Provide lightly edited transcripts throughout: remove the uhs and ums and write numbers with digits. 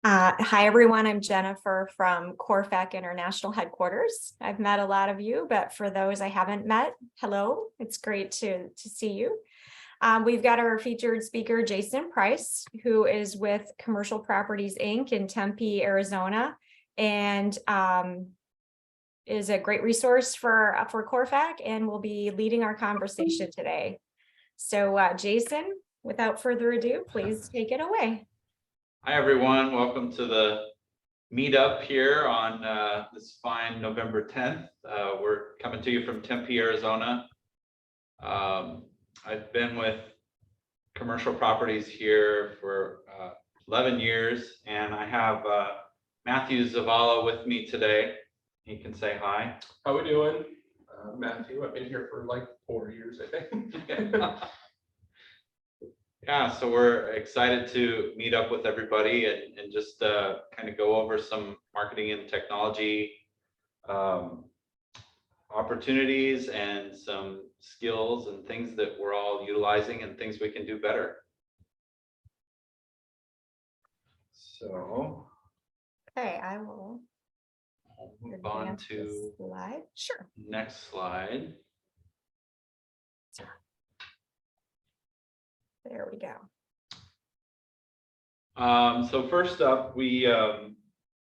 Hi, everyone. I'm Jennifer from CORFAC International Headquarters. I've met a lot of you, but for those I haven't met, hello. It's great to see you. We've got our featured speaker, Jason Price, who is with Commercial Properties, Inc. in Tempe, Arizona, and is a great resource for CORFAC and will be leading our conversation today. So Jason, without further ado, please take it away. Hi, everyone. Welcome to the meetup here on this fine November 10th. We're coming to you from Tempe, Arizona. I've been with Commercial Properties here for 11 years, and I have Matthew Zavala with me today. He can say hi. How we doing? Matthew, I've been here for like 4 years, I think. Yeah, so we're excited to meet up with everybody and just kind of go over some marketing and technology opportunities and some skills and things that we're all utilizing and things we can do better. So, Okay, I will move on to slide. Sure. Next slide. There we go. So first up, we,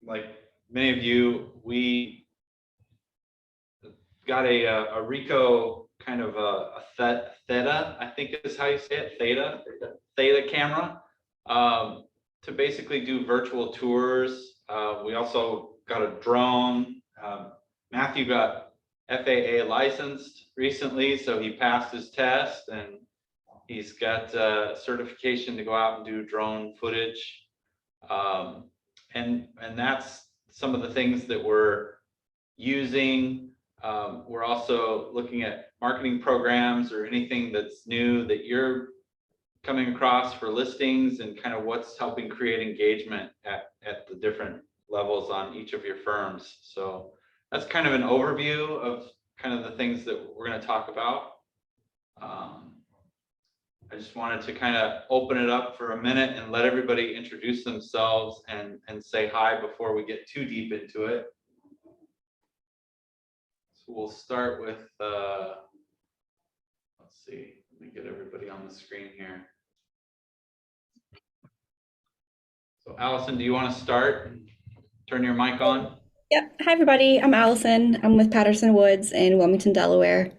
like many of you, we got a Ricoh kind of a Theta, I think is how you say it, Theta camera, to basically do virtual tours. We also got a drone. Matthew got FAA licensed recently, so he passed his test and he's got certification to go out and do drone footage. And that's some of the things that we're using. We're also looking at marketing programs or anything that's new that you're coming across for listings and kind of what's helping create engagement at the different levels on each of your firms. So that's kind of an overview of kind of the things that we're going to talk about. I just wanted to kind of open it up for a minute and let everybody introduce themselves and say hi before we get too deep into it. So we'll start with, let's see, let me get everybody on the screen here. So Allison, do you want to start? Turn your mic on. Yep. Hi, everybody. I'm Allison. I'm with Patterson Woods in Wilmington, Delaware.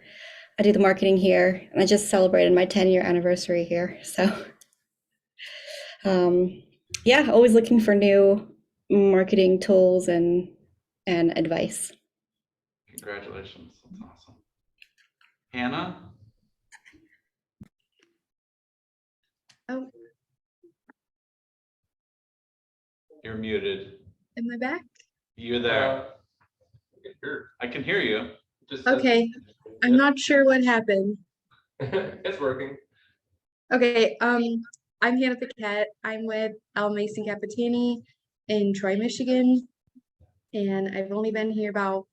I do the marketing here, and I just celebrated my 10-year anniversary here. So, yeah, always looking for new marketing tools and advice. Congratulations. That's awesome. Hannah? Oh, You're muted. am I back? You're there. I can hear you. Okay, I'm not sure what happened. It's working. Okay, I'm Hannah Paquette. I'm with L. Mason Capitani in Troy, Michigan, and I've only been here about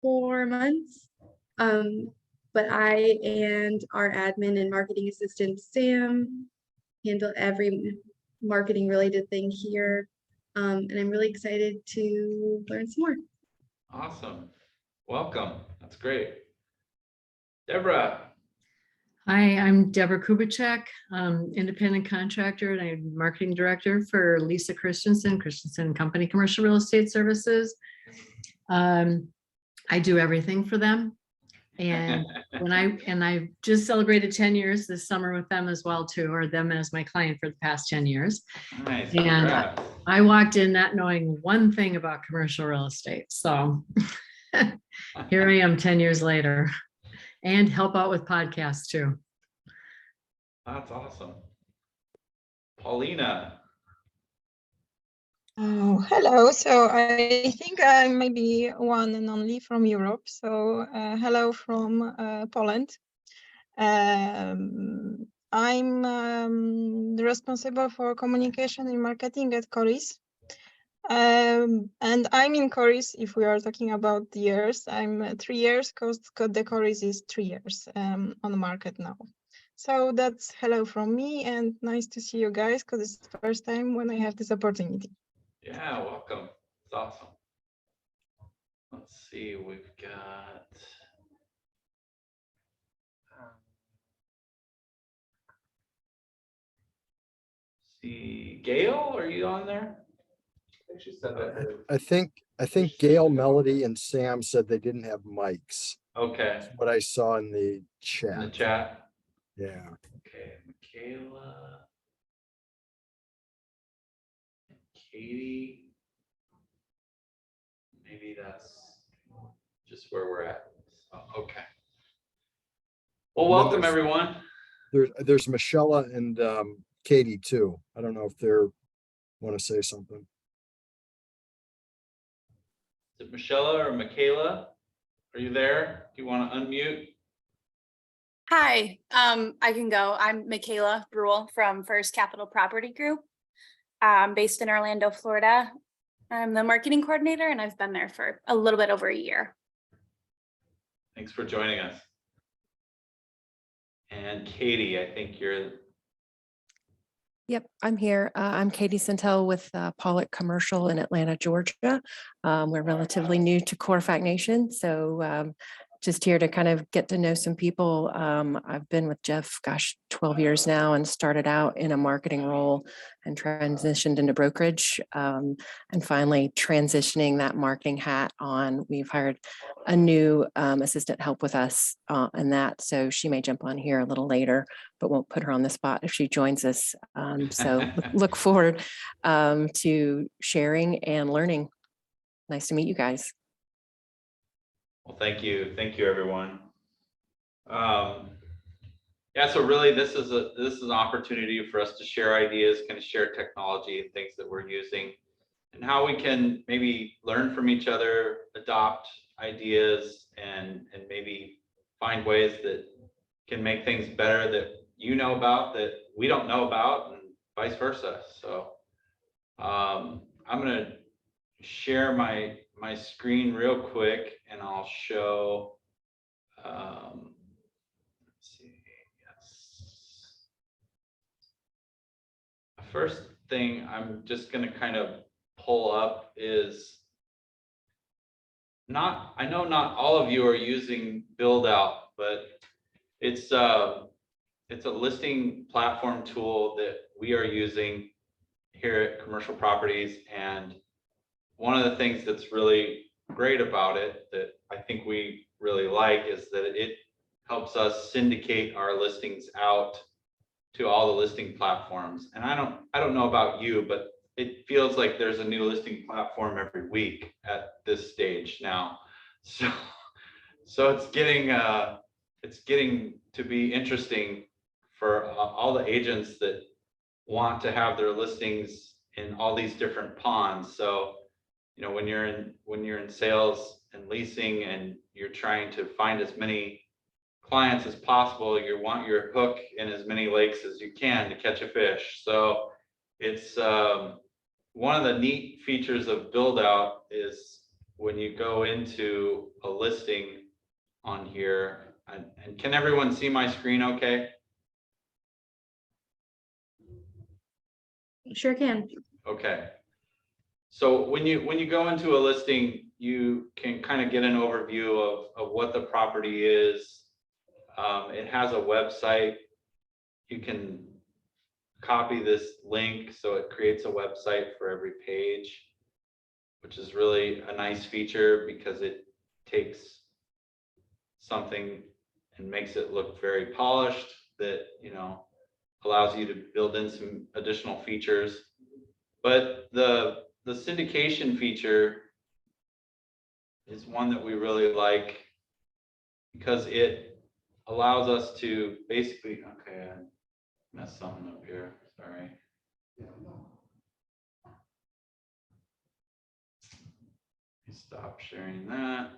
4 months. But I and our admin and marketing assistant Sam handle every marketing related thing here, and I'm really excited to learn some more. Awesome. Welcome. That's great. Deborah. Hi, I'm Deborah Kubicek, independent contractor, and I'm marketing director for Lisa Christensen Company Commercial Real Estate Services. I do everything for them, and I just celebrated 10 years this summer with them as well too, or them as my client for the past 10 years. Nice. And Congrats. I walked in not knowing one thing about commercial real estate, so here I am 10 years later, and help out with podcasts too. That's awesome. Paulina. Oh, hello. So I think I may be one and only from Europe. So hello from Poland. I'm responsible for communication and marketing at Coris. And I'm in Coris, if we are talking about years. I'm 3 years, because the Coris is 3 years on the market now. So that's hello from me, and nice to see you guys, because it's the first time when I have this opportunity. Yeah, welcome. It's awesome. Let's see, we've got. See, Gail, are you on there? I think she said that. I think Gail, Melody, and Sam said they didn't have mics. Okay, That's what I saw in the in the chat. chat. Yeah. Okay, Michaela. And Katie. Maybe that's just where we're at. So, okay. Well, And then welcome there's- everyone. There's Michelle and Katie too. I don't know if they're want to say something. Is it Michelle or Michaela? Are you there? Do you want to unmute? Hi, I can go. I'm Michaela Bruhl from First Capital Property Group, based in Orlando, Florida. I'm the marketing coordinator and I've been there for a little bit over a year. Thanks for joining us. And Katie, I think you're. Yep, I'm here. I'm Katie Santel with Pollock Commercial in Atlanta, Georgia. We're relatively new to CORFAC Nation, so just here to kind of get to know some people. I've been with Jeff, 12 years now, and started out in a marketing role and transitioned into brokerage, and finally transitioning that marketing hat on. We've hired a new assistant help with us in that, so she may jump on here a little later, but won't put her on the spot if she joins us. So look forward to sharing and learning. Nice to meet you guys. Well, thank you. Thank you, everyone. Yeah, so really this is an opportunity for us to share ideas, kind of share technology and things that we're using and how we can maybe learn from each other, adopt ideas and maybe find ways that can make things better that you know about that we don't know about and vice versa. So I'm going to share my screen real quick and I'll show, let's see, yes. The first thing I'm just going to kind of pull up is I know not all of you are using Build Out, but it's a listing platform tool that we are using here at Commercial Properties. And one of the things that's really great about it that I think we really like is that it helps us syndicate our listings out to all the listing platforms. And I don't know about you, but it feels like there's a new listing platform every week at this stage now. So it's getting to be interesting for all the agents that want to have their listings in all these different ponds. So, you know, when you're in sales and leasing and you're trying to find as many clients as possible, you want your hook in as many lakes as you can to catch a fish. So it's one of the neat features of Build Out is when you go into a listing on here, and can everyone see my screen okay? Sure can. Okay. So when you go into a listing, you can kind of get an overview of what the property is. It has a website. You can copy this link so it creates a website for every page, which is really a nice feature because it takes something and makes it look very polished that, you know, allows you to build in some additional features. But the syndication feature is one that we really like because it allows us to basically, okay, I messed something up here, sorry. Stop sharing that.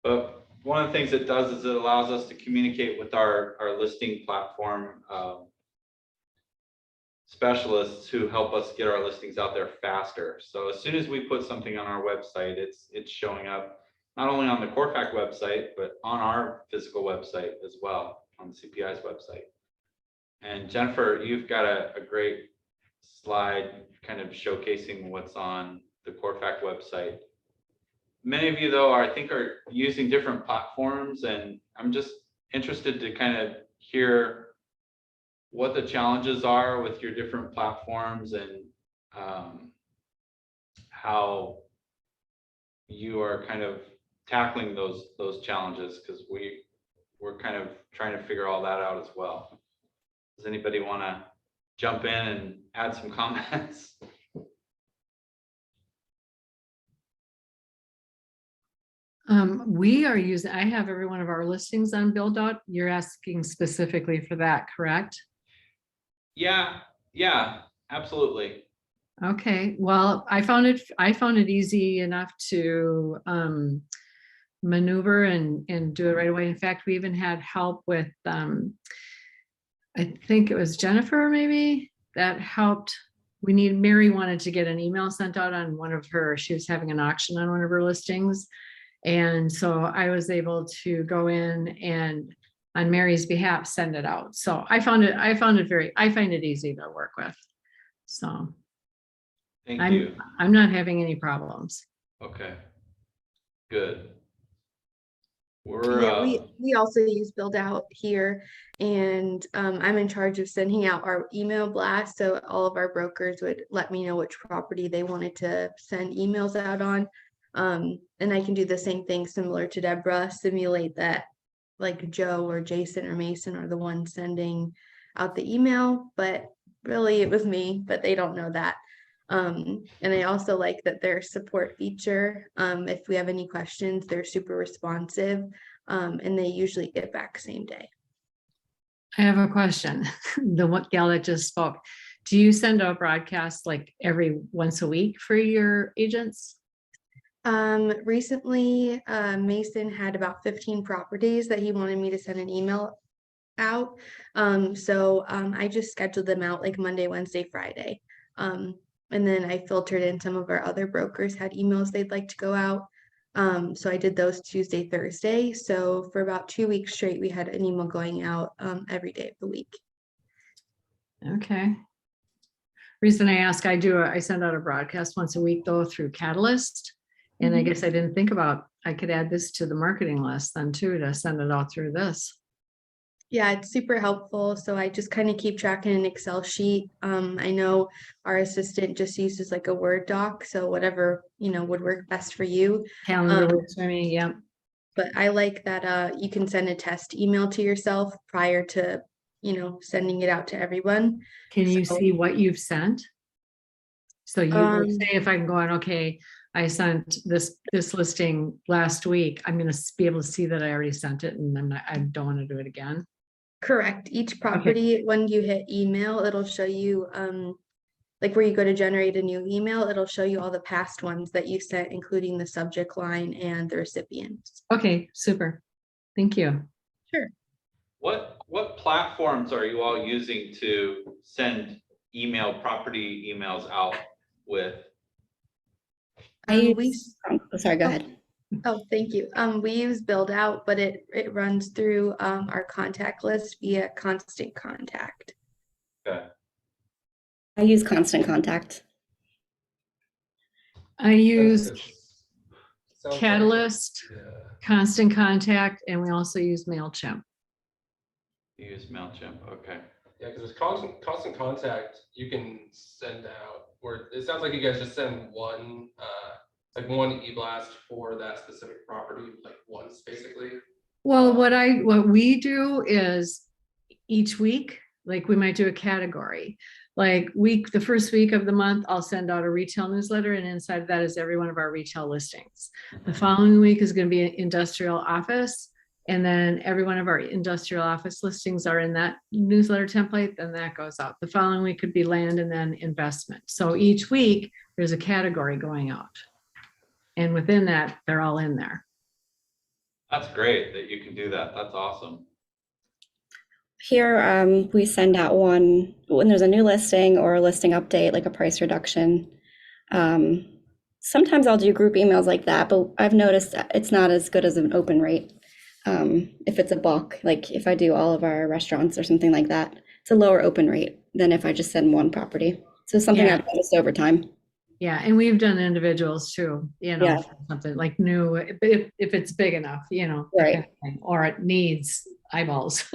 But one of the things it does is it allows us to communicate with our listing platform specialists who help us get our listings out there faster. So as soon as we put something on our website, it's showing up not only on the CORFAC website, but on our physical website as well, on CPI's website. And Jennifer, you've got a great slide kind of showcasing what's on the CORFAC website. Many of you, though, I think are using different platforms, and I'm just interested to kind of hear what the challenges are with your different platforms and how you are kind of tackling those challenges, because we're kind of trying to figure all that out as well. Does anybody want to jump in and add some comments? We are using, I have every one of our listings on Build Out. You're asking specifically for that, correct? Yeah, absolutely. Okay, well, I found it easy enough to maneuver and do it right away. In fact, we even had help with I think it was Jennifer maybe that helped. Mary wanted to get an email sent out on one of her, she was having an auction on one of her listings. And so I was able to go in and on Mary's behalf, send it out. So I find it easy to work with. So Thank you. I'm not having any problems. Okay, good. Yeah, we also use Build Out here, and I'm in charge of sending out our email blast. So all of our brokers would let me know which property they wanted to send emails out on. And I can do the same thing similar to Deborah, simulate that like Joe or Jason or Mason are the ones sending out the email, but really it was me, but they don't know that. And I also like that their support feature, if we have any questions, they're super responsive, and they usually get back same day. I have a question. The one gal that just spoke, do you send out broadcasts like every once a week for your agents? Recently, Mason had about 15 properties that he wanted me to send an email out. So I just scheduled them out like Monday, Wednesday, Friday. And then I filtered in some of our other brokers had emails they'd like to go out. So I did those Tuesday, Thursday. So for about 2 weeks straight, we had an email going out every day of the week. Okay. Reason I ask, I send out a broadcast once a week though through Catalyst. And I guess I didn't think about, I could add this to the marketing list then too, to send it out through this. Yeah, it's super helpful. So I just kind of keep track in an Excel sheet. I know our assistant just uses like a Word doc. So whatever, would work best for you. Calendar works for me, yeah. But I like that you can send a test email to yourself prior to, sending it out to everyone. Can you see what you've sent? So you would say if I'm going, okay, I sent this listing last week, I'm going to be able to see that I already sent it and I don't want to do it again. Correct. Each property, when you hit email, it'll show you, like where you go to generate a new email, it'll show you all the past ones that you sent, including the subject line and the recipients. Okay, super. Thank you. Sure. What platforms are you all using to send property emails out with? Sorry, go ahead. Oh, thank you. We use Build Out, but it runs through our contact list via Constant Contact. Okay. I use Constant Contact. I use Sounds like- Catalyst, Yeah. Constant Contact, and we also use MailChimp. You use MailChimp, okay. Yeah, because with constant contact, you can send out, or it sounds like you guys just send one, like one e-blast for that specific property, like once basically. Well, what we do is each week, like we might do a category. Like the first week of the month, I'll send out a retail newsletter, and inside of that is every one of our retail listings. The following week is going to be an industrial office. And then every one of our industrial office listings are in that newsletter template, then that goes out. The following week could be land and then investment. So each week there's a category going out. And within that, they're all in there. That's great that you can do that. That's awesome. Here, we send out one when there's a new listing or a listing update, like a price reduction. Sometimes I'll do group emails like that, but I've noticed that it's not as good as an open rate. If it's a bulk, like if I do all of our restaurants or something like that, it's a lower open rate than if I just send one property. So it's something Yeah. I've noticed over time. Yeah, and we've done individuals too, Yeah. for something like new, if it's big enough, that Right. kind of thing, or it needs eyeballs.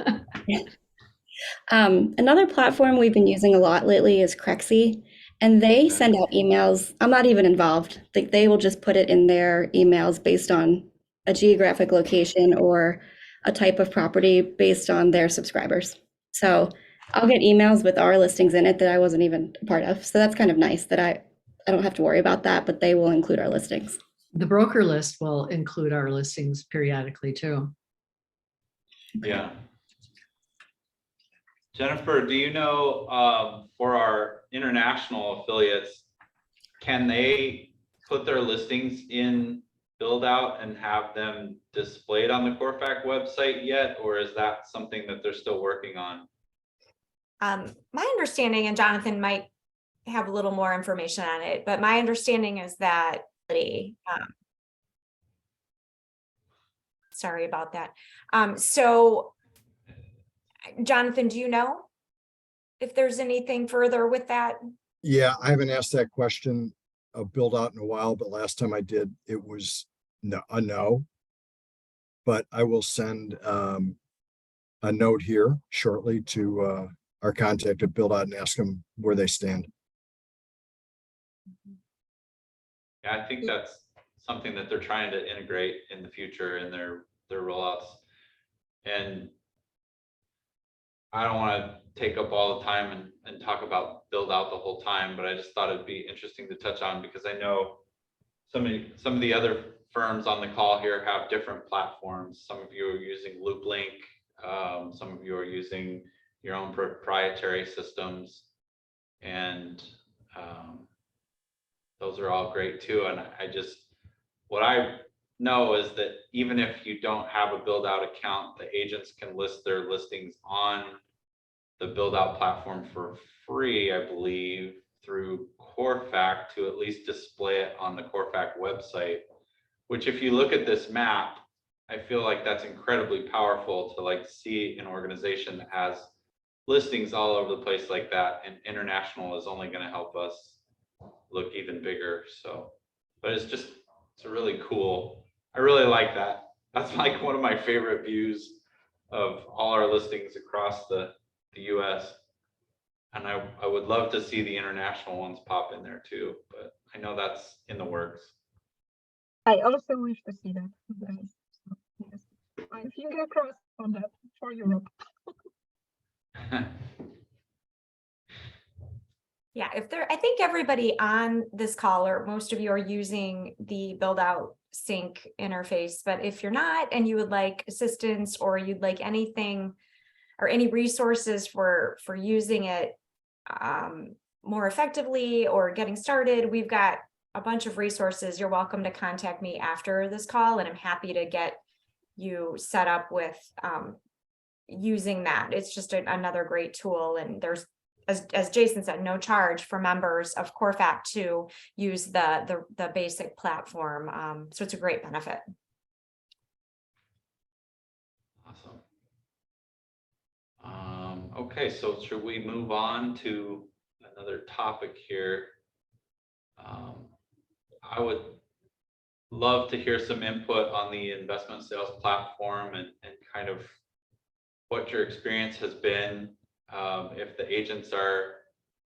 Another platform we've been using a lot lately is Crexy, and they send out emails. I'm not even involved. They will just put it in their emails based on a geographic location or a type of property based on their subscribers. So I'll get emails with our listings in it that I wasn't even a part of. So that's kind of nice that I don't have to worry about that, but they will include our listings. The broker list will include our listings periodically too. Yeah. Jennifer, do you know, for our international affiliates, can they put their listings in Build Out and have them displayed on the CORFAC website yet? Or is that something that they're still working on? My understanding, and Jonathan might have a little more information on it, but my understanding is that, sorry about that. So Jonathan, do you know if there's anything further with that? Yeah, I haven't asked that question of Build Out in a while, but last time I did, it was a no. But I will send a note here shortly to our contact at Build Out and ask them where they stand. Yeah, I think that's something that they're trying to integrate in the future in their rollouts. And I don't want to take up all the time and talk about Build Out the whole time, but I just thought it'd be interesting to touch on because I know some of the other firms on the call here have different platforms. Some of you are using LoopLink, some of you are using your own proprietary systems, and those are all great too. And what I know is that even if you don't have a Build Out account, the agents can list their listings on the Build Out platform for free, I believe, through CORFAC to at least display it on the CORFAC website, which if you look at this map, I feel like that's incredibly powerful to like see an organization that has listings all over the place like that, and international is only going to help us look even bigger. So, but it's a really cool, I really like that. That's like one of my favorite views of all our listings across the US. And I would love to see the international ones pop in there too, but I know that's in the works. I also wish to see that. So, yes, my finger crossed on that for Europe. Yeah, I think everybody on this call, or most of you, are using the Build Out sync interface, but if you're not and you would like assistance, or you'd like anything or any resources for using it more effectively or getting started, we've got a bunch of resources. You're welcome to contact me after this call, and I'm happy to get you set up with using that. It's just another great tool, and there's, as Jason said, no charge for members of CORFAC to use the basic platform. So it's a great benefit. Awesome. Okay, so should we move on to another topic here? I would love to hear some input on the investment sales platform and kind of what your experience has been. If the agents are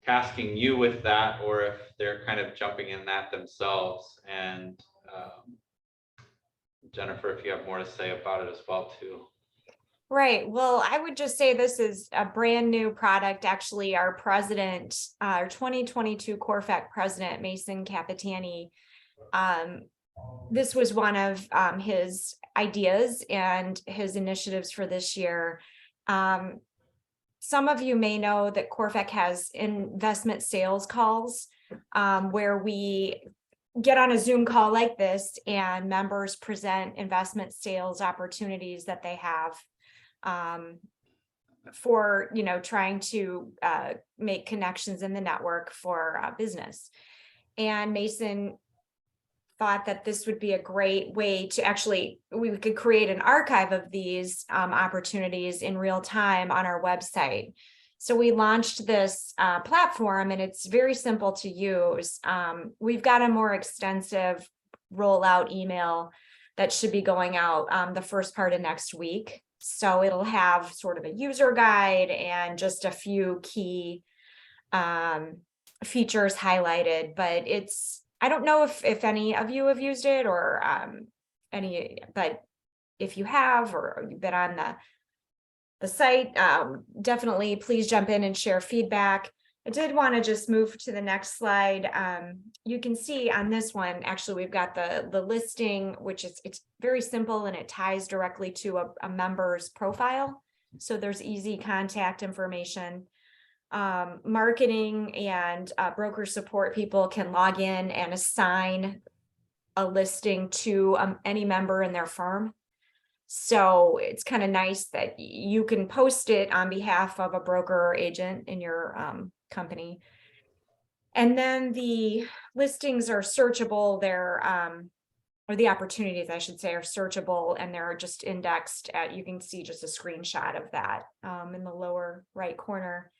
tasking you with that, or if they're kind of jumping in that themselves. And Jennifer, if you have more to say about it as well too. Right. Well, I would just say this is a brand new product. Actually, our president, our 2022 CORFAC president, Mason Capitani, this was one of his ideas and his initiatives for this year. Some of you may know that CORFAC has investment sales calls where we get on a Zoom call like this and members present investment sales opportunities that they have for, trying to make connections in the network for business. And Mason thought that this would be a great way to we could create an archive of these opportunities in real time on our website. So we launched this platform, and it's very simple to use. We've got a more extensive rollout email that should be going out the first part of next week. So it'll have sort of a user guide and just a few key features highlighted, but I don't know if any of you have used it or but if you have, or you've been on the site, definitely please jump in and share feedback. I did want to just move to the next slide. You can see on this one, actually, we've got the listing, which it's very simple, and it ties directly to a member's profile. So there's easy contact information. Marketing and broker support people can log in and assign a listing to any member in their firm. So it's kind of nice that you can post it on behalf of a broker or agent in your company. And then the listings are searchable. Or the opportunities, I should say, are searchable, and they're just indexed at, you can see just a screenshot of that in the lower right corner.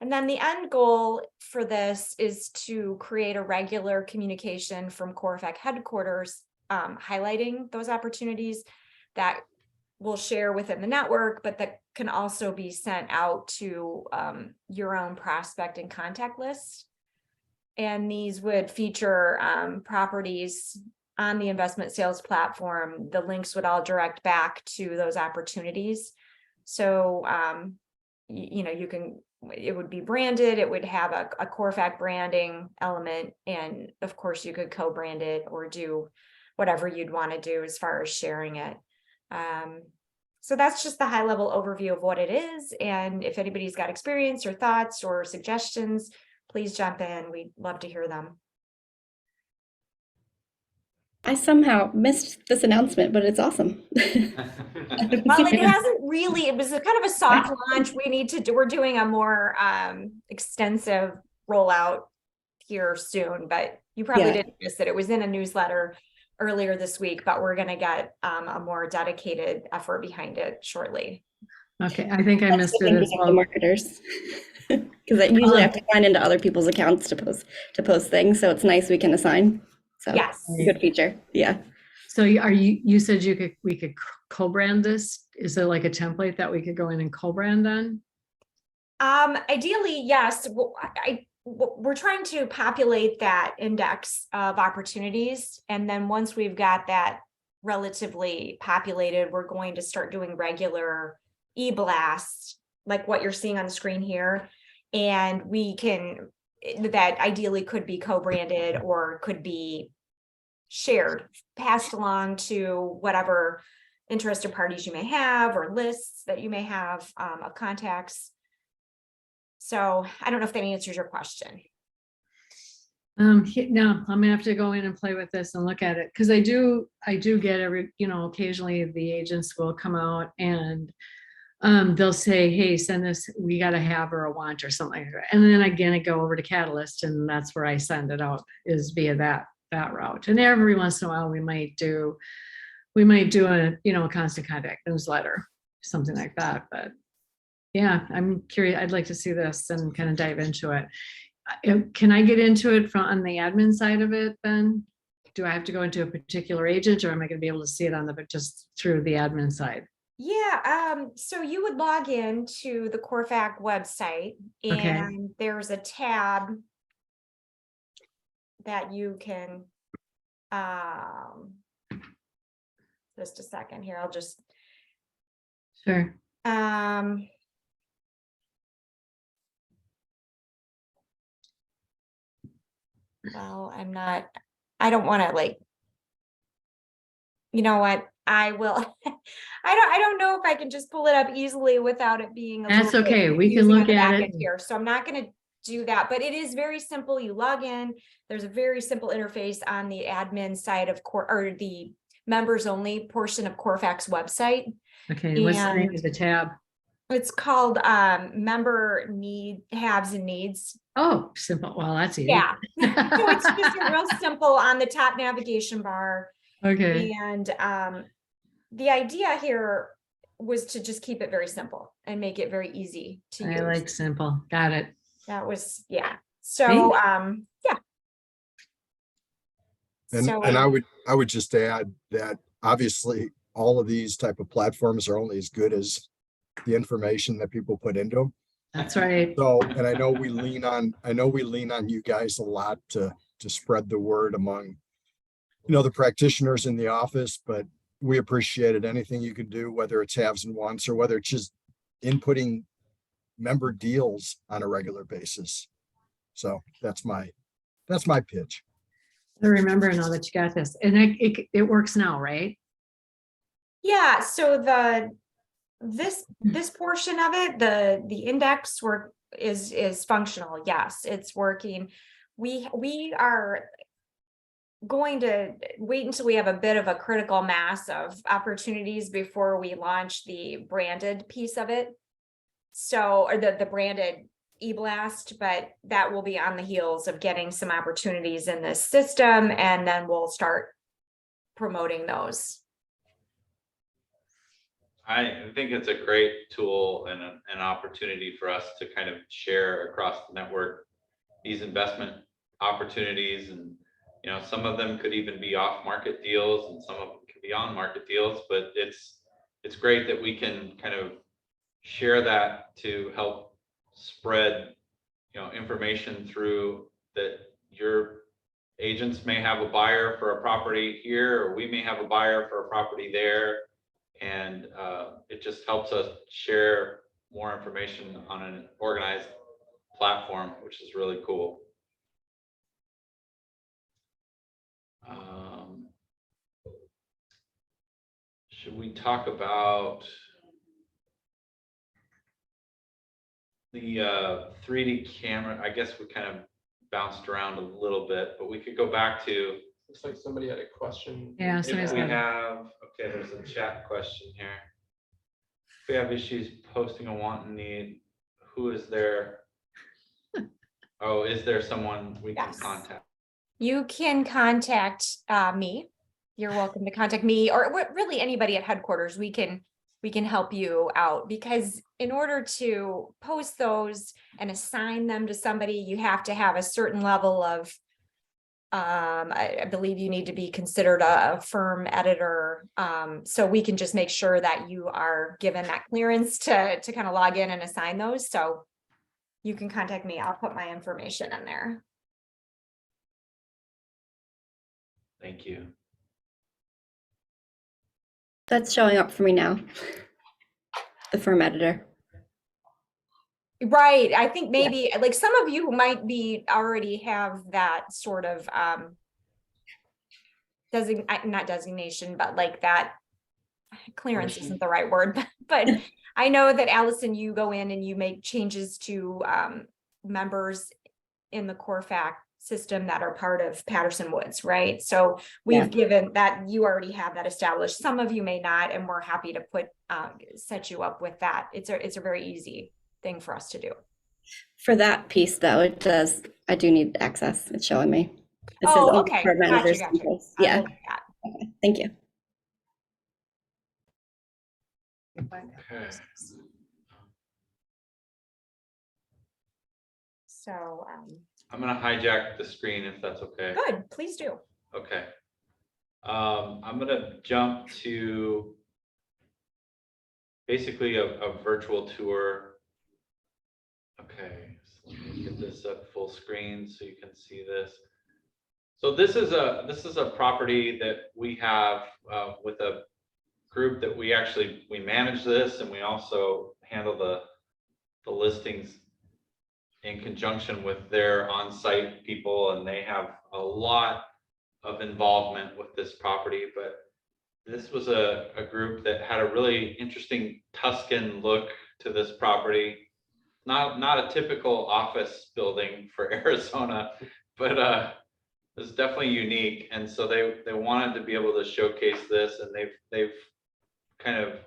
And then the end goal for this is to create a regular communication from CORFAC headquarters, highlighting those opportunities that we'll share within the network, but that can also be sent out to your own prospect and contact list. And these would feature properties on the investment sales platform. The links would all direct back to those opportunities. So, it would be branded, it would have a CORFAC branding element, and of course you could co-brand it or do whatever you'd want to do as far as sharing it. So that's just the high level overview of what it is. And if anybody's got experience or thoughts or suggestions, please jump in. We'd love to hear them. I somehow missed this announcement, but it's awesome. Well, it hasn't really, it was a kind of a soft launch. We're doing a more extensive rollout here soon, but you probably didn't miss it. It was in a newsletter earlier this week, but we're going to get a more dedicated effort behind it shortly. Okay, I think I missed it as The well. marketers, because I usually have to sign into other people's accounts to post things. So it's nice we can assign. So Yes. good feature. Yeah. So you said we could co-brand this? Is there like a template that we could go in and co-brand then? Ideally, yes. We're trying to populate that index of opportunities. And then once we've got that relatively populated, we're going to start doing regular e-blasts, like what you're seeing on the screen here. And that ideally could be co-branded or could be shared, passed along to whatever interested parties you may have or lists that you may have of contacts. So I don't know if that answers your question. No, I'm gonna have to go in and play with this and look at it, because I do get occasionally the agents will come out and they'll say, hey, send this, we got to have or a want or something like that. And then again, I go over to Catalyst, and that's where I send it out, is via that route. And every once in a while we might do a constant contact newsletter, something like that. But yeah, I'm curious. I'd like to see this and kind of dive into it. Can I get into it on the admin side of it then? Do I have to go into a particular agent, or am I going to be able to see it just through the admin side? Yeah, so you would log in to the CORFAC website, and there's a tab that you can, just a second here, I'll just. Sure. Well, I don't want to you know what, I will, I don't know if I can just pull it up easily without it being. That's okay. We can look at it here. So I'm not going to do that, but it is very simple. You log in, there's a very simple interface on the admin side of or the members only portion of CORFAC's website. Okay, what's the name of the tab? It's called member haves and needs. Oh, simple. Well, that's easy. Yeah. So it's just real simple on the top navigation bar. Okay. And the idea here was to just keep it very simple and make it very easy to use. I like simple. Got it. That was, yeah. So, yeah. And So- and I would just add that obviously all of these type of platforms are only as good as the information that people put into them. That's right. So, and I know we lean on you guys a lot to spread the word among, the practitioners in the office, but we appreciated anything you could do, whether it's haves and wants or whether it's just inputting member deals on a regular basis. So that's my pitch. I remember now that you got this, and it works now, right? Yeah, so this portion of it, the index work is functional. Yes, it's working. We are going to wait until we have a bit of a critical mass of opportunities before we launch the branded piece of it. So, or the branded e-blast, but that will be on the heels of getting some opportunities in this system, and then we'll start promoting those. I think it's a great tool and an opportunity for us to kind of share across the network these investment opportunities. And, some of them could even be off market deals and some of them could be on market deals, but it's great that we can kind of share that to help spread, information through that. Your agents may have a buyer for a property here, or we may have a buyer for a property there. And it just helps us share more information on an organized platform, which is really cool. Should we talk about the 3D camera? I guess we kind of bounced around a little bit, but we could go back to. Looks like somebody had a question. Yeah, If somebody's we got it. have, okay, there's a chat question here. If we have issues posting a want and need, who is there? Oh, is there someone we can Yes. contact? You can contact me. You're welcome to contact me, or really anybody at headquarters. We can help you out, because in order to post those and assign them to somebody, you have to have a certain level of I believe you need to be considered a firm editor. So we can just make sure that you are given that clearance to kind of log in and assign those. So you can contact me. I'll put my information in there. Thank you. That's showing up for me now. The firm editor. Right. I think maybe like some of you might be already have that sort of not designation, but like that clearance isn't the right word, but I know that Allison, you go in and you make changes to members in the CORFAC system that are part of Patterson Woods, right? So we've given that, you already have that established. Some of you may not, and we're happy to set you up with that. It's a very easy thing for us to do. For that piece though, I do need access. It's showing me. It says Oh, only okay. for managers Gotcha. and posts. I Yeah. will do that. Okay. Thank you. Okay. So I'm gonna hijack the screen if that's okay. good, please do. Okay. I'm gonna jump to basically a virtual tour. Okay, so let me get this up full screen so you can see this. So this is a property that we have with a group that we manage this, and we also handle the listings in conjunction with their on-site people, and they have a lot of involvement with this property. But this was a group that had a really interesting Tuscan look to this property. Not a typical office building for Arizona, but it's definitely unique. And so they wanted to be able to showcase this, and they've kind of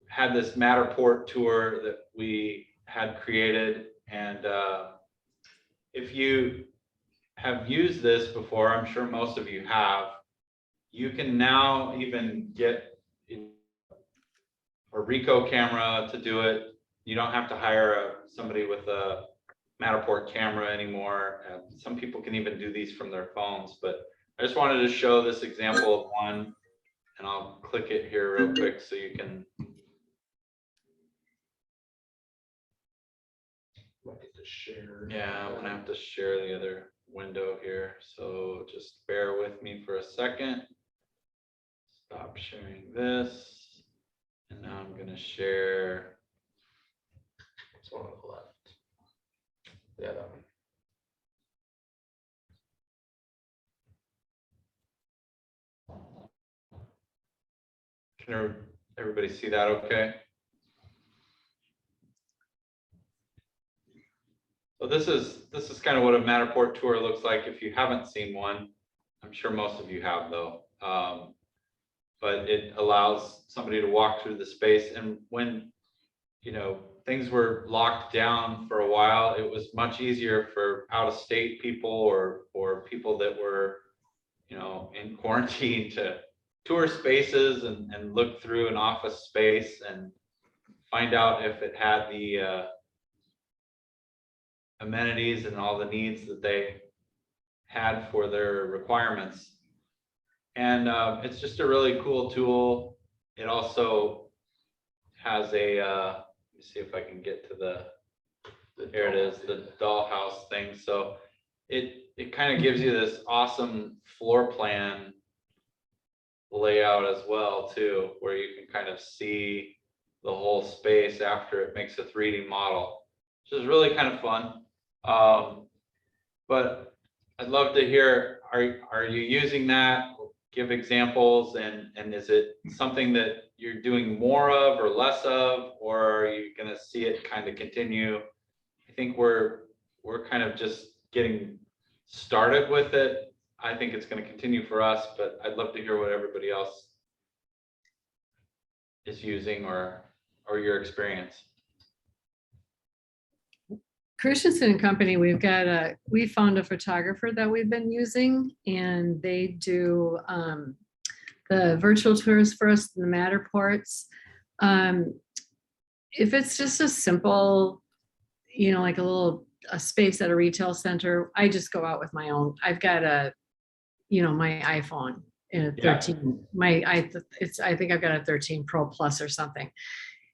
had this Matterport tour that we had created. And if you have used this before, I'm sure most of you have, you can now even get Ricoh camera to do it. You don't have to hire somebody with a Matterport camera anymore. Some people can even do these from their phones, but I just wanted to show this example of one, and I'll click it here real quick so you can. Might get to share. Yeah, I'm gonna have to share the other window here, so just bear with me for a second. Stop sharing this, and now I'm gonna share. It's one on the left. Yeah, that one. Can everybody see that okay? So this is kind of what a Matterport tour looks like if you haven't seen one. I'm sure most of you have though. But it allows somebody to walk through the space, and when things were locked down for a while, it was much easier for out-of-state people or people that were in quarantine to tour spaces and look through an office space and find out if it had the amenities and all the needs that they had for their requirements. And it's just a really cool tool. It also has a, let me see if I can get to there it is, the dollhouse thing. So it kind of gives you this awesome floor plan layout as well too, where you can kind of see the whole space after it makes a 3D model, which is really kind of fun. But I'd love to hear, are you using that? Give examples, and is it something that you're doing more of or less of, or are you going to see it kind of continue? I think we're kind of just getting started with it. I think it's going to continue for us, but I'd love to hear what everybody else is using or your experience. Christensen and Company, we found a photographer that we've been using, and they do the virtual tours for us, the Matterports. If it's just a simple, like a space at a retail center, I just go out with my own. I've got my iPhone in a 13. I think I've got a 13 Pro Plus or something.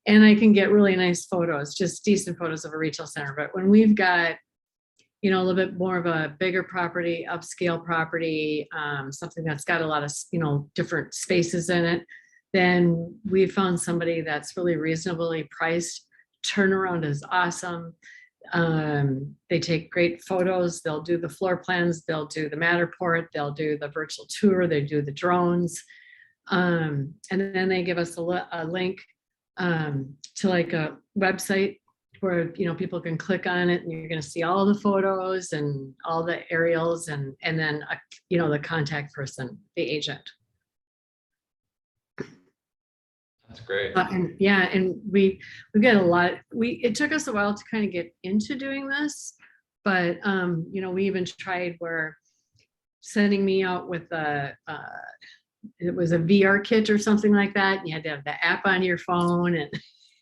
And I can get really nice photos, just decent photos of a retail center. But when we've got, a little bit more of a bigger property, upscale property, something that's got a lot of, different spaces in it, then we found somebody that's really reasonably priced. Turnaround is awesome. They take great photos. They'll do the floor plans. They'll do the Matterport. They'll do the virtual tour. They do the drones. And then they give us a link to like a website where people can click on it, and you're going to see all the photos and all the aerials, and then the contact person, the agent. That's great. And we've got a lot. It took us a while to kind of get into doing this, but we even tried where sending me out with it was a VR kit or something like that. And you had to have the app on your phone, and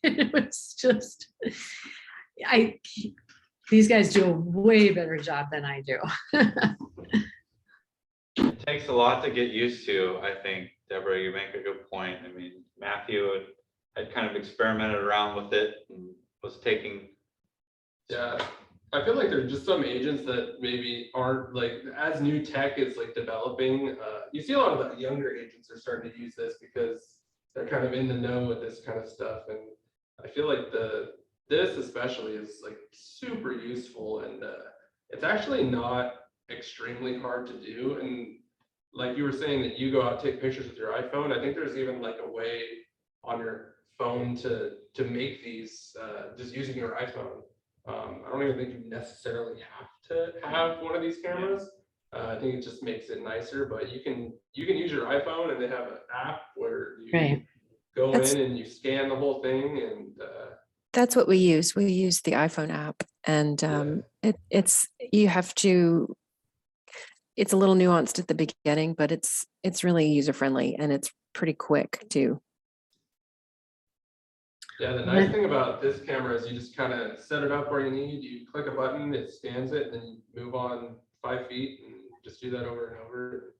it was just, these guys do a way better job than I do. It takes a lot to get used to, I think. Deborah, you make a good point. I mean, Matthew had kind of experimented around with it and was taking. Yeah, I feel like there's just some agents that maybe aren't like, as new tech is like developing, you see a lot of the younger agents are starting to use this because they're kind of in the know with this kind of stuff. And I feel like this especially is like super useful, and it's actually not extremely hard to do. And like you were saying that you go out and take pictures with your iPhone, I think there's even like a way on your phone to make these just using your iPhone. I don't even think you necessarily have to have one of these cameras. I think it just makes it nicer, but you can use your iPhone, and they have an app where you go in and you scan the whole thing. And that's what we use. We use the iPhone app, and it's a little nuanced at the beginning, but it's really user friendly, and it's pretty quick too. Yeah, the nice thing about this camera is you just kind of set it up where you need, you click a button, it scans it, then you move on 5 feet and just do that over and over.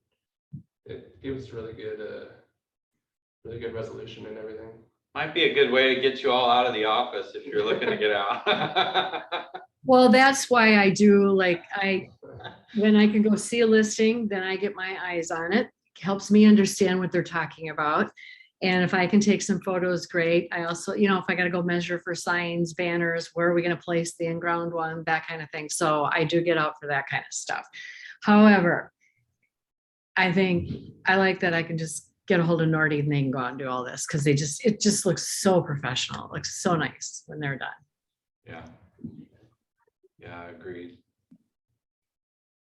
It gives really good resolution and everything. Might be a good way to get you all out of the office if you're looking to get out. Well, that's why I do, like, when I can go see a listing, then I get my eyes on it. Helps me understand what they're talking about. And if I can take some photos, great. I also, if I gotta go measure for signs, banners, where are we gonna place the in-ground one, that kind of thing. So I do get out for that kind of stuff. However, I think I like that I can just get a hold of Nordy and they can go out and do all this, because it just looks so professional. It looks so nice when they're done. Yeah. Yeah, agreed.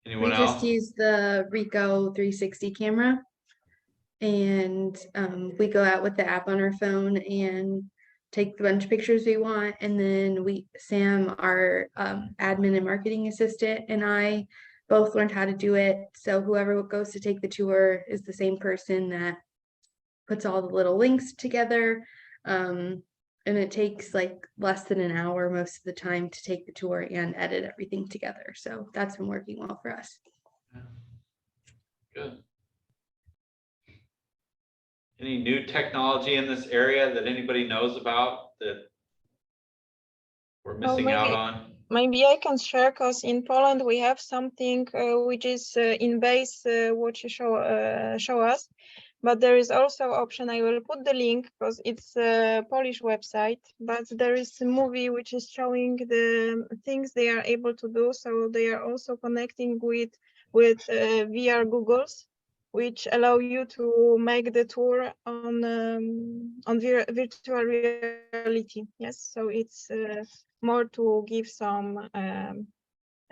We Anyone just else? use the Ricoh 360 camera, and we go out with the app on our phone and take the bunch of pictures we want, and then Sam, our admin and marketing assistant, and I both learned how to do it. So whoever goes to take the tour is the same person that puts all the little links together. And it takes like less than an hour most of the time to take the tour and edit everything together. So that's been working well for us. Good. Any new technology in this area that anybody knows about that we're missing out on? Maybe I can share, because in Poland we have something which is in base what you show us, but there is also option. I will put the link because it's a Polish website, but there is a movie which is showing the things they are able to do. So they are also connecting with VR goggles, which allow you to make the tour on virtual reality. Yes, so it's more to give some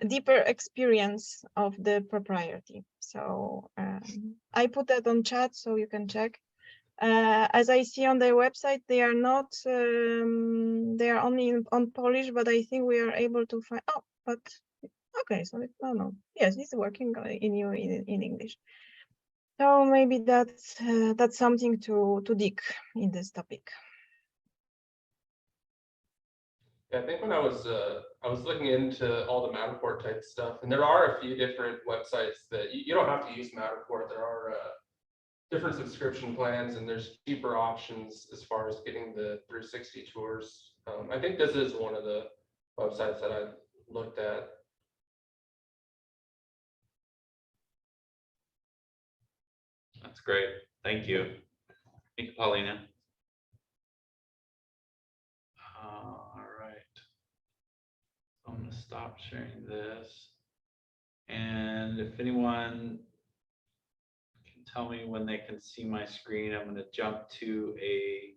deeper experience of the propriety. So I put that on chat so you can check. As I see on their website, they are not, they are only on Polish, but I think we are able to find, but okay, so no, yes, it's working in English. So maybe that's something to dig in this topic. Yeah, I think when I was looking into all the Matterport type stuff, and there are a few different websites that you don't have to use Matterport. There are different subscription plans, and there's cheaper options as far as getting the 360 tours. I think this is one of the websites that I looked at. That's great. Thank you. Thank you, Paulina. All right. I'm going to stop sharing this. And if anyone can tell me when they can see my screen, I'm going to jump to a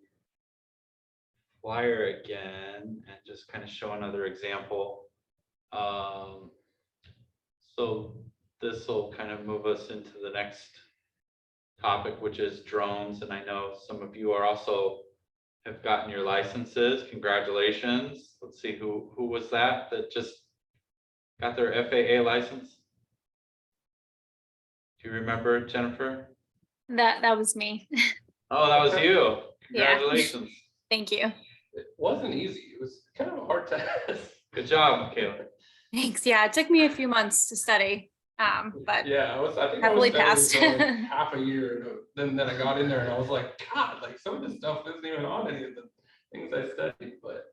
flyer again and just kind of show another example. So this will kind of move us into the next topic, which is drones. And I know some of you are also have gotten your licenses. Congratulations. Let's see, who was that just got their FAA license? Do you remember, Jennifer? That was me. Oh, that was you. Yeah. Congratulations. Thank you. It wasn't easy. It was kind of a hard test. Good job, Michaela. Thanks. Yeah, it took me a few months to study, but Yeah, I think happily I was passed. studying for like half a year. And then I got in there and I was like, God, like some of this stuff isn't even on any of the things I studied. But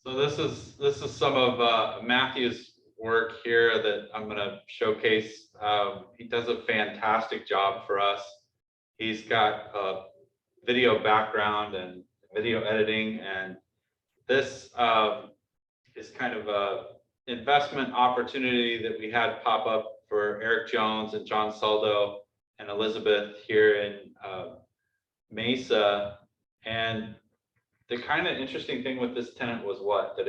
So this is some of Matthew's work here that I'm going to showcase. He does a fantastic job for us. He's got a video background and video editing, and this is kind of a investment opportunity that we had pop up for Eric Jones and John Saldo and Elizabeth here in Mesa. And the kind of interesting thing with this tenant was that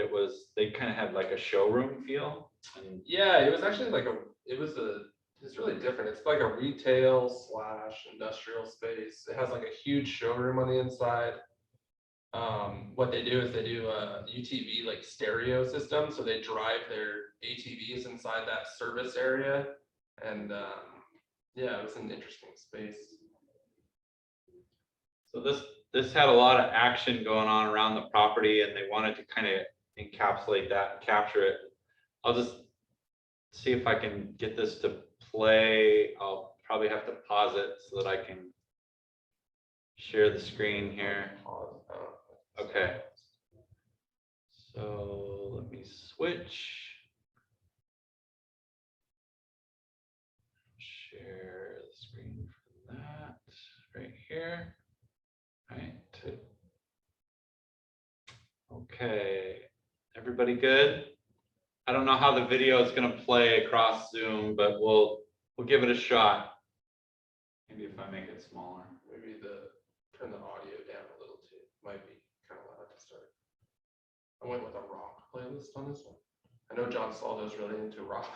they kind of had like a showroom feel. And yeah, it was actually like it's really different. It's like a retail / industrial space. It has like a huge showroom on the inside. What they do is they do a UTV like stereo system. So they drive their ATVs inside that service area. And yeah, it was an interesting space. so this had a lot of action going on around the property and they wanted to kind of encapsulate that and capture it. I'll just see if I can get this to play. I'll probably have to pause it so that I can share the screen here. Okay. So let me switch. Share the screen for that right here. Right. Okay. Everybody good? I don't know how the video is going to play across Zoom, but we'll give it a shot. Maybe if I make it smaller. Maybe turn the audio down a little too. Might be kind of loud to start. I went with a rock playlist on this one. I know John Saldo's really into rock.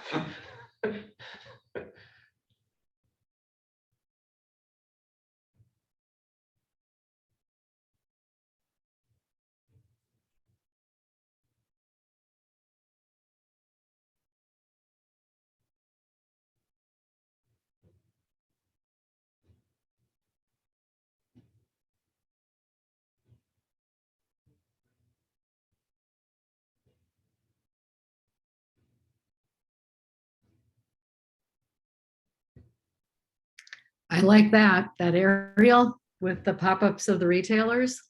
I like that aerial with the pop-ups of the retailers.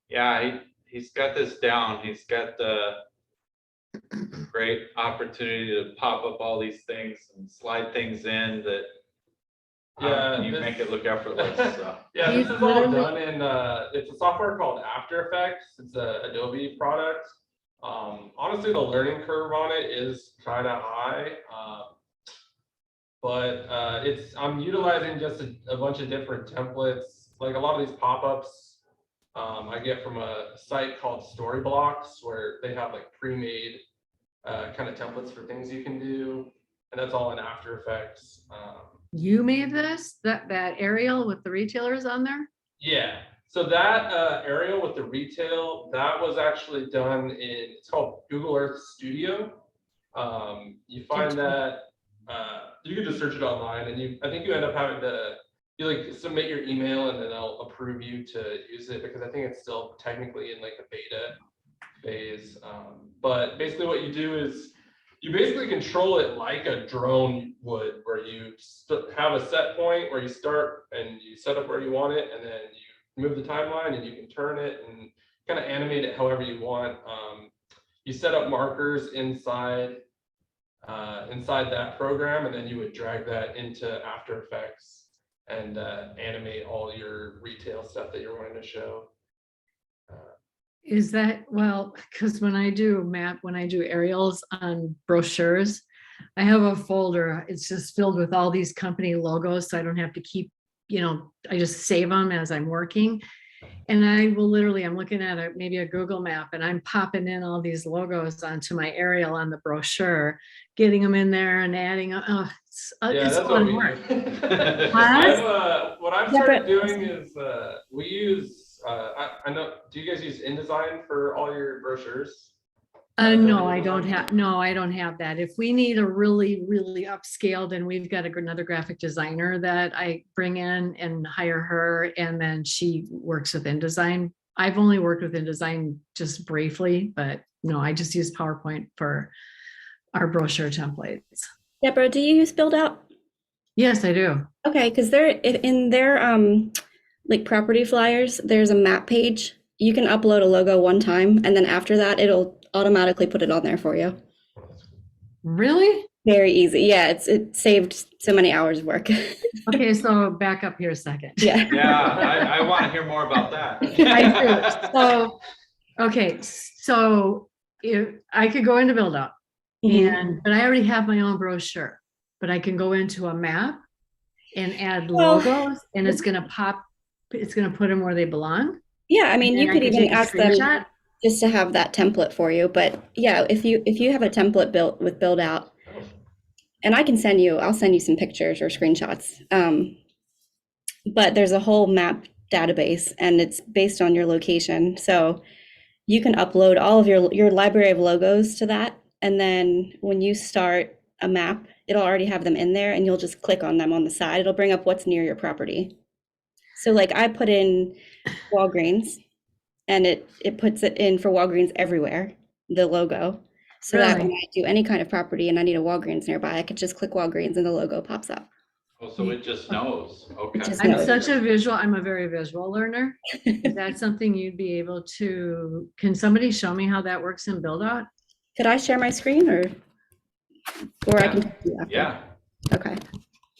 Yeah, he's got this down. He's got the great opportunity to pop up all these things and slide things in that you make it look effortless. So. Yeah, this is all done in it's a software called After Effects. It's an Adobe product. Honestly, the learning curve on it is kind of high. But I'm utilizing just a bunch of different templates. Like a lot of these pop-ups I get from a site called Storyblocks, where they have like pre-made kind of templates for things you can do, and that's all in After Effects. You made this, that aerial with the retailers on there? Yeah. So that aerial with the retail, that was actually done it's called Google Earth Studio. You find that you can just search it online, and I think you end up having to submit your email, and then they'll approve you to use it, because I think it's still technically in like the beta phase. But basically what you do is you basically control it like a drone would, where you have a set point where you start and you set up where you want it, and then you move the timeline and you can turn it and kind of animate it however you want. You set up markers inside that program, and then you would drag that into After Effects and animate all your retail stuff that you're wanting to show. Is that, well, because when I do aerials on brochures, I have a folder. It's just filled with all these company logos, so I don't have to keep, I just save them as I'm working. And I will literally, I'm looking at maybe a Google map, and I'm popping in all these logos onto my aerial on the brochure, getting them in there and adding. It's a lot of work. What I've started doing is we use, I know, do you guys use InDesign for all your brochures? No, I don't have that. If we need a really, really upscale, then we've got another graphic designer that I bring in and hire her, and then she works with InDesign. I've only worked with InDesign just briefly, but no, I just use PowerPoint for our brochure templates. Deborah, do you use Build Out? Yes, I do. Okay, because they're in their like property flyers, there's a map page. You can upload a logo one time, and then after that, it'll automatically put it on there for you. Really? Very easy. Yeah, it saved so many hours of work. Okay, so back up here a second. Yeah. Yeah, I want to hear more about that. I do. So, okay, so if I could go into Build Out, but I already have my own brochure, but I can go into a map and add logos, and it's going to put them where they belong. Yeah, I mean, you could even ask them screenshot. just to have that template for you. But yeah, if you have a template built with Build Out, and I'll send you some pictures or screenshots. But there's a whole map database, and it's based on your location. So you can upload all of your library of logos to that. And then when you start a map, it'll already have them in there, and you'll just click on them on the side. It'll bring up what's near your property. So like I put in Walgreens and it puts it in for Walgreens everywhere, the logo. So that when Really? I do any kind of property and I need a Walgreens nearby, I could just click Walgreens and the logo pops up. Oh, so it just knows. Okay. just I'm knows. such a visual, I'm a very visual learner. Is that something you'd be able to, can somebody show me how that works in Build Out? Could I share my screen or I can talk to you after? Yeah. Okay.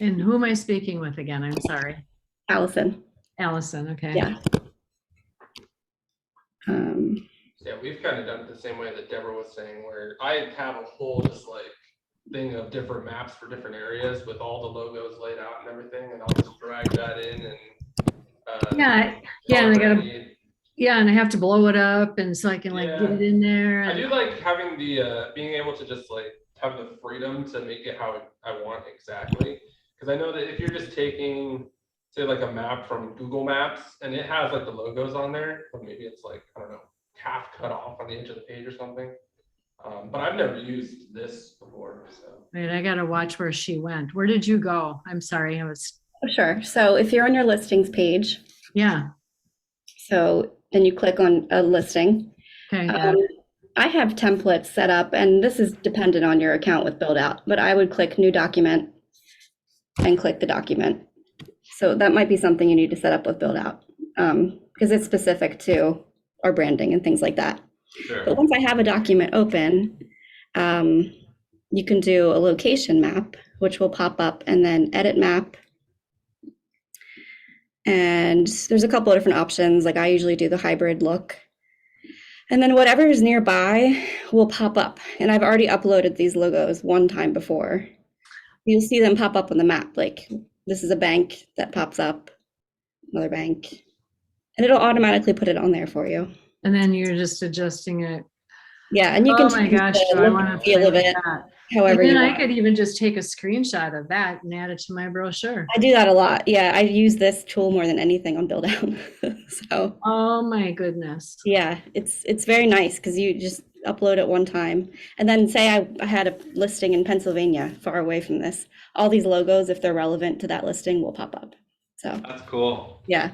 And who am I speaking with again? I'm sorry. Allison. Allison, okay. Yeah. Yeah, we've kind of done it the same way that Deborah was saying, where I have a whole just like thing of different maps for different areas with all the logos laid out and everything, and I'll just drag that in and Yeah, yeah, and I gotta, already- yeah, and I have to blow it up and so I can like get it in there. I and- do like having the being able to just like have the freedom to make it how I want exactly. Because I know that if you're just taking, say, like a map from Google Maps and it has like the logos on there, or maybe it's like, I don't know, half cut off on the edge of the page or something. But I've never used this before, so. Wait, I gotta watch where she went. Where did you go? I'm sorry, I was, Oh, sure. So if you're on your listings page, yeah, so then you click on a listing. okay, yeah. I have templates set up, and this is dependent on your account with Build Out, but I would click New Document and click the document. So that might be something you need to set up with Build Out because it's specific to our branding and things like that. Sure. But once I have a document open, you can do a location map, which will pop up, and then edit map. And there's a couple of different options. Like I usually do the hybrid look. And then whatever is nearby will pop up. And I've already uploaded these logos one time before. You'll see them pop up on the map. Like this is a bank that pops up, another bank. And it'll automatically put it on there for you. And then you're just adjusting it. Yeah, and you can Oh my change gosh, the do I look want and to feel play of with it that? however And you then I want. could even just take a screenshot of that and add it to my brochure. I do that a lot. Yeah, I use this tool more than anything on Build Out. So Oh my goodness. yeah, it's very nice because you just upload it one time. And then say I had a listing in Pennsylvania far away from this. All these logos, if they're relevant to that listing, will pop up. So That's cool. yeah.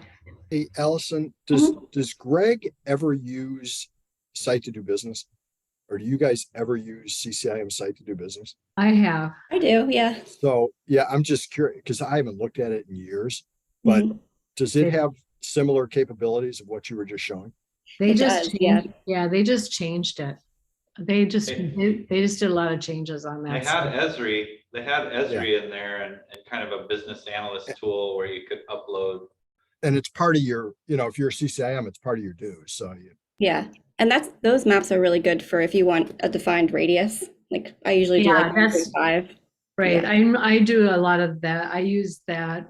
Hey, Allison, does Greg ever use Site to Do Business? Or do you guys ever use CCIM Site to Do Business? I have. I do, yeah. So, yeah, I'm just curious because I haven't looked at it in years, but Mhm. does it have similar capabilities of what you were just showing? They It just does, yeah. changed, yeah, they just changed it. They just did a lot of changes on They that. had stuff. Esri in there and kind of a business analyst tool where you could upload. And it's part of your, if you're a CCIM, it's part of your dues. So you, Yeah. And those maps are really good for if you want a defined radius. Like I usually do Yeah, like that's 1.5. Right, Yeah. I do a lot of that. I use that.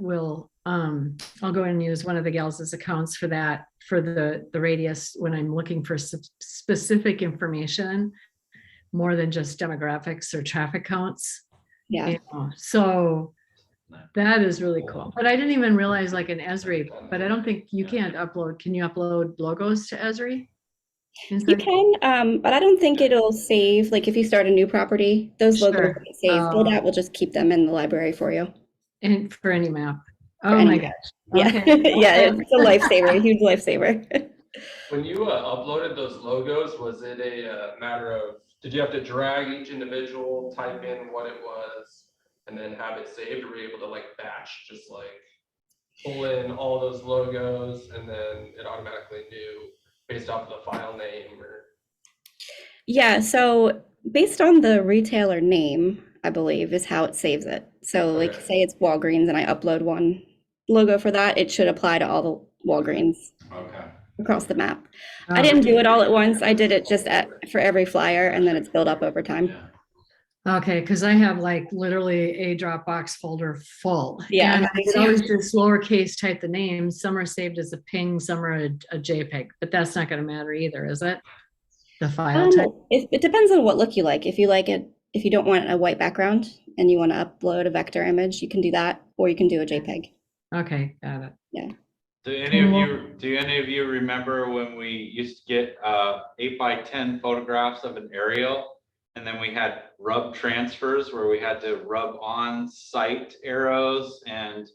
I'll go and use one of the gals' accounts for that, for the radius when I'm looking for specific information, more than just demographics or traffic counts. Yeah. You know, so that is really cool. But I didn't even realize like an Esri, but I don't think you can't upload. Can you upload logos to Esri? You can, but I don't think it'll save, like if you start a new property, those logos Sure. won't save. Build Out will just keep them in the library for you. And for any map. For Oh any my map. gosh. Yeah, Okay. yeah, it's a lifesaver, a huge lifesaver. When you uploaded those logos, was it a matter of, did you have to drag each individual, type in what it was, and then have it saved? Or were you able to like batch, just like pull in all those logos and then it automatically knew based off the file name or? Yeah, so based on the retailer name, I believe, is how it saves it. So like Okay. say it's Walgreens and I upload one logo for that, it should apply to all the Walgreens Okay. across the map. I didn't do it all at once. I did it just for every flyer and then it's built up over time. Yeah. Okay, because I have like literally a Dropbox folder full. Yeah, And I me could too. always just lowercase type the names. Some are saved as a ping, some are a JPEG, but that's not going to matter either, is it? The file type? It depends on what look you like. If you like it, if you don't want a white background and you want to upload a vector image, you can do that, or you can do a JPEG. Okay, got it. Yeah. Do any of you remember when we used to get 8x10 photographs of an aerial? And then we had rub transfers where we had to rub on site arrows and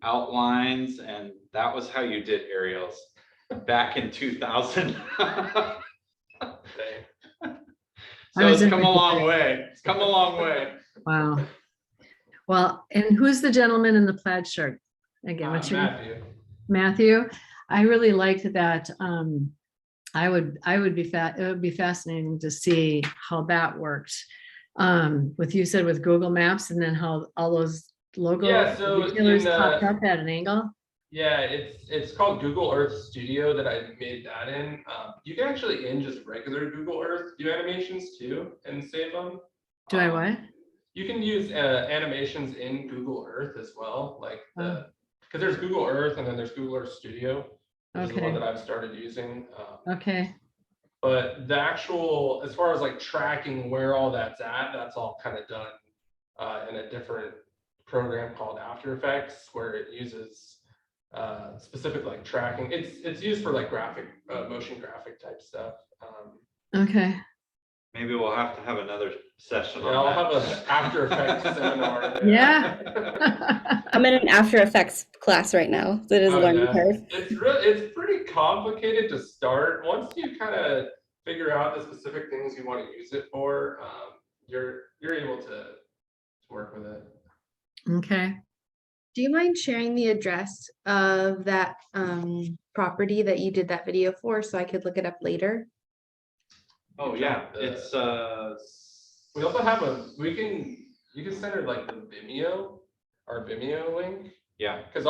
outlines, and that was how you did aerials back in 2000. So was it's in come a the- long way. It's come a long way. Wow. Well, and who's the gentleman in the plaid shirt? Again, what's your name? Matthew. Matthew? I really liked that. It would be fascinating to see how that worked. With you said with Google Maps, and then how all those logo Yeah, so retailers in, popped up at an angle. Yeah, it's called Google Earth Studio that I made that in. You can actually in just regular Google Earth do animations too and save them. Do I what? You can use animations in Google Earth as well, like Oh. because there's Google Earth and then there's Google Earth Studio, which is the one Okay. that I've started using. Okay. But the actual, as far as like tracking where all that's at, that's all kind of done in a different program called After Effects, where it uses specific like tracking. It's used for like graphic, motion graphic type stuff. Okay. Maybe we'll have to have another session Yeah, I'll on have that. an After Effects seminar. Yeah. I'm in an After Effects class right now. So it is a Oh, learning yeah. curve. It's pretty complicated to start. Once you kind of figure out the specific things you want to use it for, you're able to work with it. Okay. Do you mind sharing the address of that property that you did that video for so I could look it up later? Oh, yeah, it's, We also have you can send her like the Vimeo, our Vimeo link. yeah, Because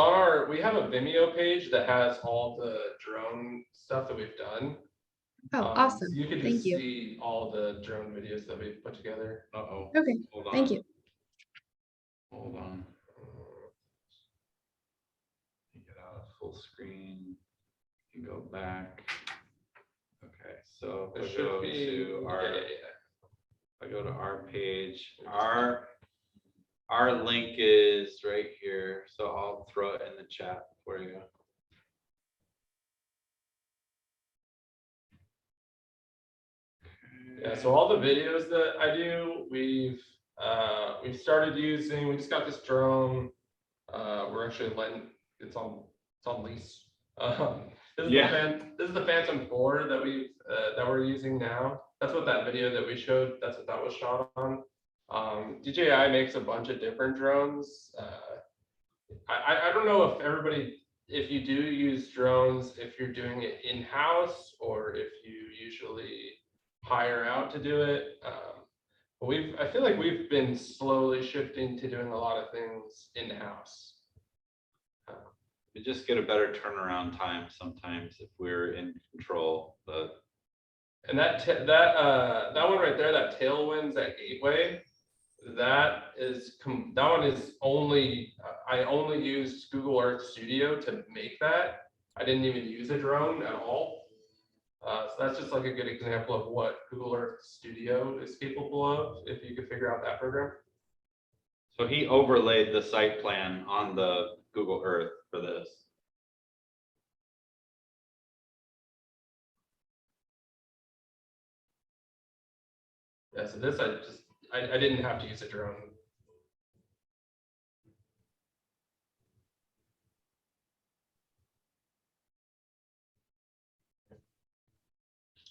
we have a Vimeo page that has all the drone stuff that we've done. Oh, awesome. So you can Thank just you. see all the drone videos that we've put together. uh-oh. Okay, Hold on. thank you. Hold on. Get out of full screen. You can go back. Okay, so There if I should go be, to our, yeah. if I go to our page, our link is right here, so I'll throw it in the chat for you. Yeah, so all the videos that I do, we've started using. We just got this drone. We're actually letting it's on lease. This is the Phantom 4 that we're using now. That's what that video that we showed. That's what that was shot on. DJI makes a bunch of different drones. I don't know if you do use drones, if you're doing it in-house or if you usually hire out to do it. But I feel like we've been slowly shifting to doing a lot of things in-house. We just get a better turnaround time sometimes if we're in control, but. And that one right there, that Tailwinds at Gateway, that one is only, I only used Google Earth Studio to make that. I didn't even use a drone at all. So that's just like a good example of what Google Earth Studio is capable of if you could figure out that program. So he overlaid the site plan on the Google Earth for this. Yeah, so this I didn't have to use a drone.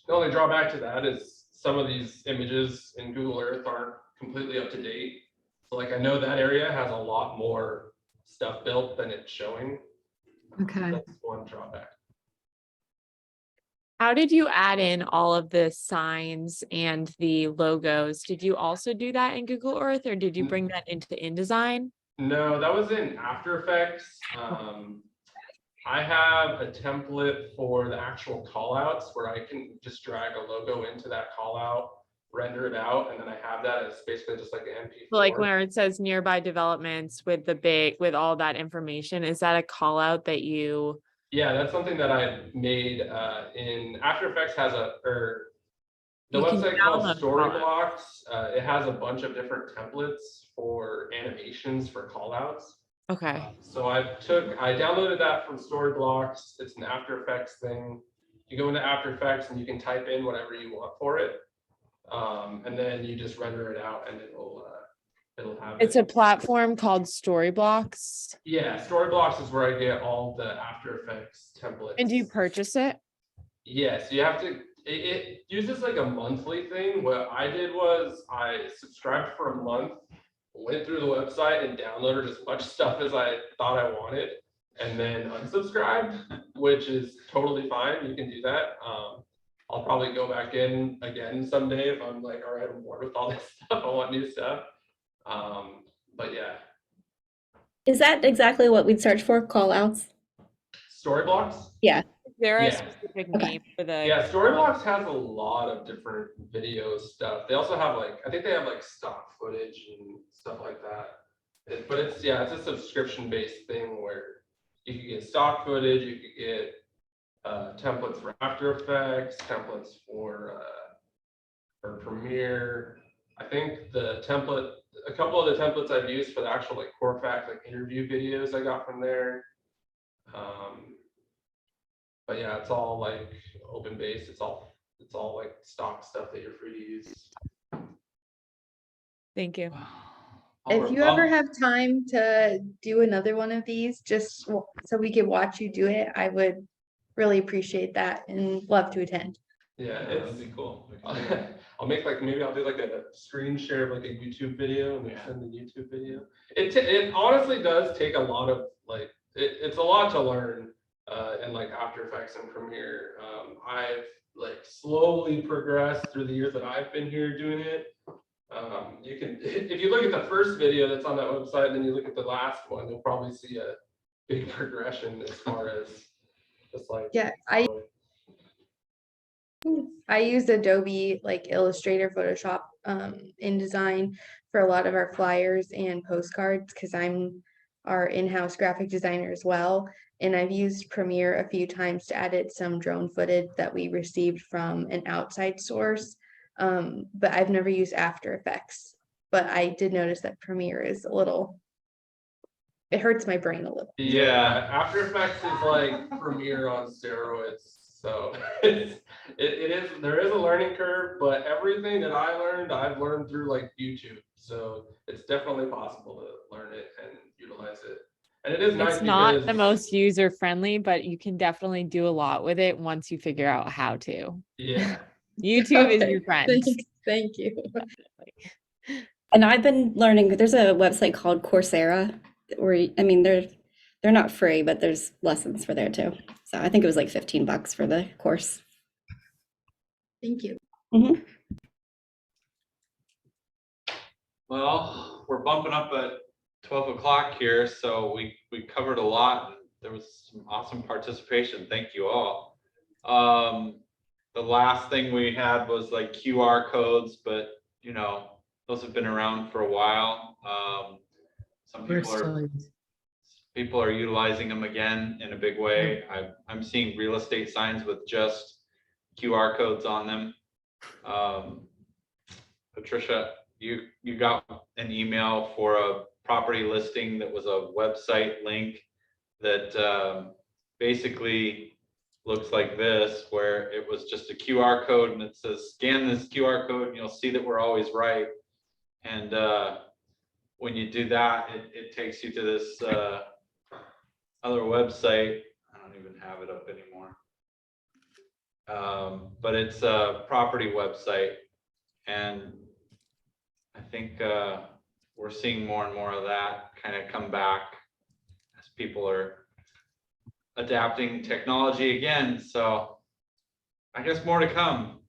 The only drawback to that is some of these images in Google Earth aren't completely up to date. So like I know that area has a lot more stuff built than it's showing. Okay. That's one drawback. How did you add in all of the signs and the logos? Did you also do that in Google Earth, or did you bring that into InDesign? No, that was in After Effects. I have a template for the actual callouts where I can just drag a logo into that callout, render it out, and then I have that as basically just like an MP4. Like where it says nearby developments with with all that information, is that a call out that you? Yeah, that's something that I made in After Effects has the You can website called download Storyblocks. It has a bunch of different templates for animations for callouts. Okay. So I downloaded that from Storyblocks. It's an After Effects thing. You go into After Effects and you can type in whatever you want for it. And then you just render it out and it'll have It's it. a platform called Storyblocks. Yeah, Storyblocks is where I get all the After Effects templates. And do you purchase it? Yes, you have to, it uses like a monthly thing. What I did was I subscribed for a month, went through the website and downloaded as much stuff as I thought I wanted, and then unsubscribed, which is totally fine. You can do that. I'll probably go back in again someday if I'm like, all right, I'm bored with all this stuff. I want new stuff. But yeah, Is that exactly what we'd search for? Call outs? Storyblocks. Yeah. Is there a Yeah. specific Okay. name for the? Yeah, Storyblocks has a lot of different video stuff. They also have like, I think they have like stock footage and stuff like that. But it's, yeah, it's a subscription-based thing where you could get stock footage, you could get templates for After Effects, templates for Premiere. I think the template, a couple of the templates I've used for the actual like CORFAC like interview videos I got from there. But yeah, it's all like open based. It's all like stock stuff that you're free to use. Thank you. If you ever have time to do another one of these, just so we could watch you do it, I would really appreciate that and love to attend. Yeah, That'd be cool. I'll make like, maybe I'll do like a screen share of like a YouTube video and then send the YouTube video. It honestly does take a lot of like, it's a lot to learn in like After Effects and Premiere. I've like slowly progressed through the years that I've been here doing it. You can, if you look at the first video that's on that website, and then you look at the last one, you'll probably see a big progression as far as just like. Yeah, I used Adobe like Illustrator, Photoshop, InDesign for a lot of our flyers and postcards because I'm our in-house graphic designer as well. And I've used Premiere a few times to edit some drone footage that we received from an outside source. But I've never used After Effects. But I did notice that Premiere is a little, it hurts my brain a little. Yeah, After Effects is like Premiere on steroids. So it is, there is a learning curve, but everything that I learned, I've learned through like YouTube. So it's definitely possible to learn it and utilize it. And it is nice It's not because the most user friendly, but you can definitely do a lot with it once you figure out how to. yeah. YouTube is Okay, your friend. Thank you. And I've been learning, there's a website called Coursera where, I mean, they're not free, but there's lessons for there too. So I think it was like $15 for the course. Thank you. Mhm. Well, we're bumping up at 12 o'clock here, so we covered a lot. There was some awesome participation. Thank you all. The last thing we had was like QR codes, but you know, those have been around for a while. Some people are utilizing them again in a big way. I'm seeing real estate signs with just QR codes on them. Patricia, you got an email for a property listing that was a website link that basically looks like this, where it was just a QR code and it says scan this QR code and you'll see that we're always right. And when you do that, it takes you to this other website. I don't even have it up anymore. But it's a property website, and I think we're seeing more and more of that kind of come back as people are adapting technology again. So I guess more to come.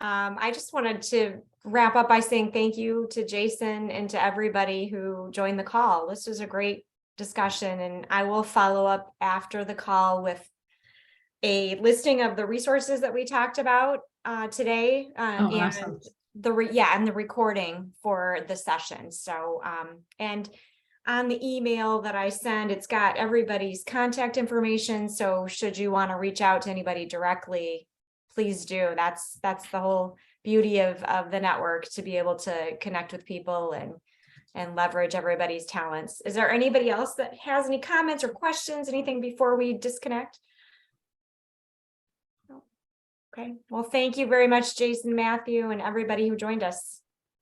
I just wanted to wrap up by saying thank you to Jason and to everybody who joined the call. This was a great discussion, and I will follow up after the call with a listing of the resources that we talked about today and awesome. the recording for the session. So and on the email that I send, it's got everybody's contact information. So should you want to reach out to anybody directly, please do. That's the whole beauty of the network, to be able to connect with people and leverage everybody's talents. Is there anybody else that has any comments or questions, anything before we disconnect? Okay, well, thank you very much, Jason, Matthew, and everybody who joined us.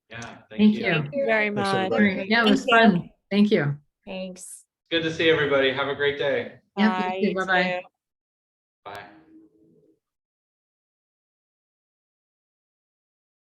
Yeah, Thank thank you. you. Thank you very Thanks, much. everybody. Great. Yeah, it was Thank you. fun. Thank you. Thanks. Good to see everybody. Have a great day. Yep, Bye, you too. you Bye-bye. too.